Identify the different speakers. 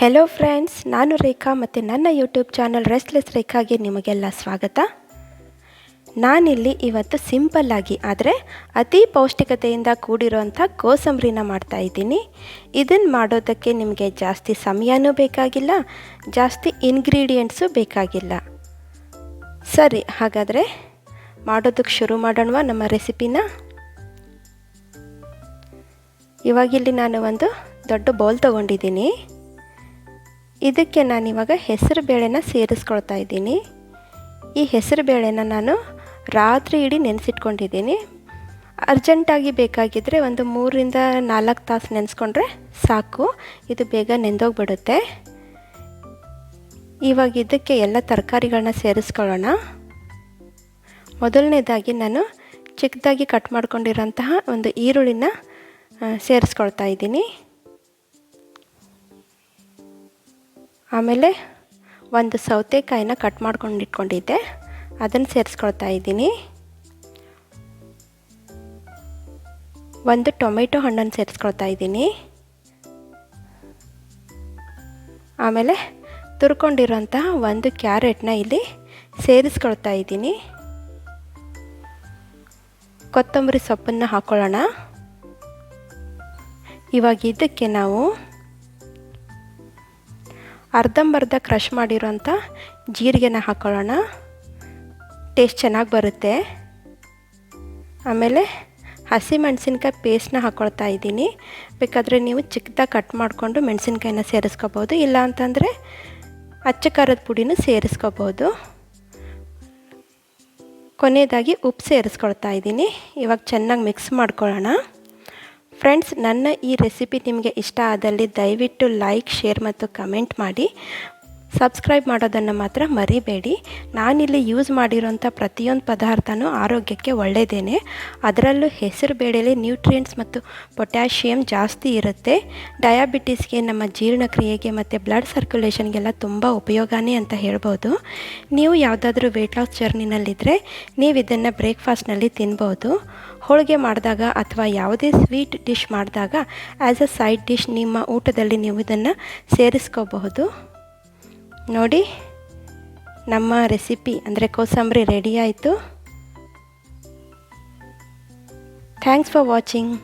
Speaker 1: Hello friends, ನಾನು ರೇಖಾ ಮತ್ತು ನನ್ನ ಯೂಟ್ಯೂಬ್ ಚಾನಲ್ ರೆಸ್ಟ್ಲೆಸ್ ರೇಖಾಗೆ ನಿಮಗೆಲ್ಲ ಸ್ವಾಗತ. ನಾನಿಲ್ಲಿ ಇವತ್ತು ಸಿಂಪಲ್ಲಾಗಿ ಆದರೆ ಅತಿ ಪೌಷ್ಟಿಕತೆಯಿಂದ ಕೂಡಿರೋಂಥ ಕೋಸಂಬರಿನ ಮಾಡ್ತಾಯಿದ್ದೀನಿ. ಇದನ್ನು ಮಾಡೋದಕ್ಕೆ ನಿಮಗೆ ಜಾಸ್ತಿ ಸಮಯನೂ ಬೇಕಾಗಿಲ್ಲ, ಜಾಸ್ತಿ ಇಂಗ್ರೀಡಿಯೆಂಟ್ಸು ಬೇಕಾಗಿಲ್ಲ. ಸರಿ, ಹಾಗಾದರೆ ಮಾಡೋದಕ್ಕೆ ಶುರು ಮಾಡೋಣವಾ ನಮ್ಮ ರೆಸಿಪಿನ. ಇವಾಗಿಲ್ಲಿ ನಾನು ಒಂದು ದೊಡ್ಡ ಬೌಲ್ ತೊಗೊಂಡಿದ್ದೀನಿ. ಇದಕ್ಕೆ ನಾನಿವಾಗ ಹೆಸರು ಬೇಳೆನ ಸೇರಿಸ್ಕೊಳ್ತಾ ಇದ್ದೀನಿ. ಈ ಹೆಸರು ಬೇಳೆನ ನಾನು ರಾತ್ರಿ ಇಡೀ ನೆನೆಸಿಟ್ಕೊಂಡಿದ್ದೀನಿ. ಅರ್ಜೆಂಟಾಗಿ ಬೇಕಾಗಿದ್ದರೆ ಒಂದು 3ರಿಂದ 4 ತಾಸು ನೆನೆಸ್ಕೊಂಡ್ರೆ ಸಾಕು, ಇದು ಬೇಗ ನೆಂದೋಗ್ಬಿಡುತ್ತೆ. ಇವಾಗ ಇದಕ್ಕೆ ಎಲ್ಲ ತರಕಾರಿಗಳನ್ನ ಸೇರಿಸ್ಕೊಳ್ಳೋಣ. ಮೊದಲನೇದಾಗಿ ನಾನು ಚಿಕ್ಕದಾಗಿ ಕಟ್ ಮಾಡ್ಕೊಂಡಿರೋಂತಹ ಒಂದು ಈರುಳ್ಳಿನ ಸೇರಿಸ್ಕೊಳ್ತಾ ಇದ್ದೀನಿ. ಆಮೇಲೆ ಒಂದು ಸೌತೆಕಾಯಿನ ಕಟ್ ಮಾಡ್ಕೊಂಡು ಇಟ್ಕೊಂಡಿದ್ದೆ, ಅದನ್ನು ಸೇರಿಸ್ಕೊಳ್ತಾ ಇದ್ದೀನಿ. ಒಂದು ಟೊಮೆಟೊ ಹಣ್ಣನ್ನು ಸೇರಿಸ್ಕೊಳ್ತಾ ಇದ್ದೀನಿ. ಆಮೇಲೆ ತುರ್ಕೊಂಡಿರೋಂತಹ ಒಂದು ಕ್ಯಾರೆಟ್ನ ಇಲ್ಲಿ ಸೇರಿಸ್ಕೊಳ್ತಾ ಇದ್ದೀನಿ. ಕೊತ್ತಂಬರಿ ಸೊಪ್ಪನ್ನು ಹಾಕ್ಕೊಳ್ಳೋಣ. ಇವಾಗ ಇದಕ್ಕೆ ನಾವು ಅರ್ಧಂಬರ್ಧ ಕ್ರಷ್ ಮಾಡಿರೋಂಥ ಜೀರಿಗೆನ ಹಾಕ್ಕೊಳ್ಳೋಣ, ಟೇಸ್ಟ್ ಚೆನ್ನಾಗಿ ಬರುತ್ತೆ. ಆಮೇಲೆ ಹಸಿಮೆಣಸಿನ್ಕಾಯಿ ಪೇಸ್ಟ್ನ ಹಾಕ್ಕೊಳ್ತಾ ಇದ್ದೀನಿ. ಬೇಕಾದರೆ ನೀವು ಚಿಕ್ಕದಾಗಿ ಕಟ್ ಮಾಡಿಕೊಂಡು ಮೆಣಸಿನ್ಕಾಯಿನ ಸೇರಿಸ್ಕೋಬೋದು, ಇಲ್ಲ ಅಂತಂದರೆ ಅಚ್ಚ ಖಾರದ ಪುಡಿನೂ ಸೇರಿಸ್ಕೋಬೋದು. ಕೊನೆಯದಾಗಿ ಉಪ್ಪು ಸೇರಿಸ್ಕೊಳ್ತಾ ಇದ್ದೀನಿ. ಇವಾಗ ಚೆನ್ನಾಗಿ ಮಿಕ್ಸ್ ಮಾಡ್ಕೊಳ್ಳೋಣ. ಫ್ರೆಂಡ್ಸ್, ನನ್ನ ಈ ರೆಸಿಪಿ ನಿಮಗೆ ಇಷ್ಟ ಆದಲ್ಲಿ ದಯವಿಟ್ಟು ಲೈಕ್, ಶೇರ್ ಮತ್ತು ಕಮೆಂಟ್ ಮಾಡಿ. ಸಬ್ಸ್ಕ್ರೈಬ್ ಮಾಡೋದನ್ನು ಮಾತ್ರ ಮರಿಬೇಡಿ. ನಾನಿಲ್ಲಿ ಯೂಸ್ ಮಾಡಿರೋಂಥ ಪ್ರತಿಯೊಂದು ಪದಾರ್ಥನೂ ಆರೋಗ್ಯಕ್ಕೆ ಒಳ್ಳೆಯದೇನೆ. ಅದರಲ್ಲೂ ಹೆಸರು ಬೇಳೆಯಲ್ಲಿ ನ್ಯೂಟ್ರಿಯೆಂಟ್ಸ್ ಮತ್ತು ಪೊಟ್ಯಾಷಿಯಮ್ ಜಾಸ್ತಿ ಇರುತ್ತೆ. ಡಯಾಬಿಟಿಸ್ಗೆ, ನಮ್ಮ ಜೀರ್ಣಕ್ರಿಯೆಗೆ ಮತ್ತು ಬ್ಲಡ್ ಸರ್ಕ್ಯುಲೇಷನ್ಗೆಲ್ಲ ತುಂಬ ಉಪಯೋಗನೇ ಅಂತ ಹೇಳ್ಬೋದು. ನೀವು ಯಾವುದಾದ್ರೂ ವೆಯ್ಟ್ ಲಾಸ್ ಜರ್ನಿನಲ್ಲಿದ್ದರೆ ನೀವು ಇದನ್ನು ಬ್ರೇಕ್ಫಾಸ್ಟ್ನಲ್ಲಿ ತಿನ್ಬೋದು. ಹೋಳಿಗೆ ಮಾಡಿದಾಗ ಅಥವಾ ಯಾವುದೇ ಸ್ವೀಟ್ ಡಿಶ್ ಮಾಡಿದಾಗ ಆ್ಯಸ್ ಅ ಸೈಡ್ ಡಿಶ್ ನಿಮ್ಮ ಊಟದಲ್ಲಿ ನೀವು ಇದನ್ನು ಸೇರಿಸ್ಕೋಬಹುದು. ನೋಡಿ, ನಮ್ಮ ರೆಸಿಪಿ ಅಂದರೆ ಕೋಸಂಬರಿ ರೆಡಿ ಆಯಿತು. Thanks for watching.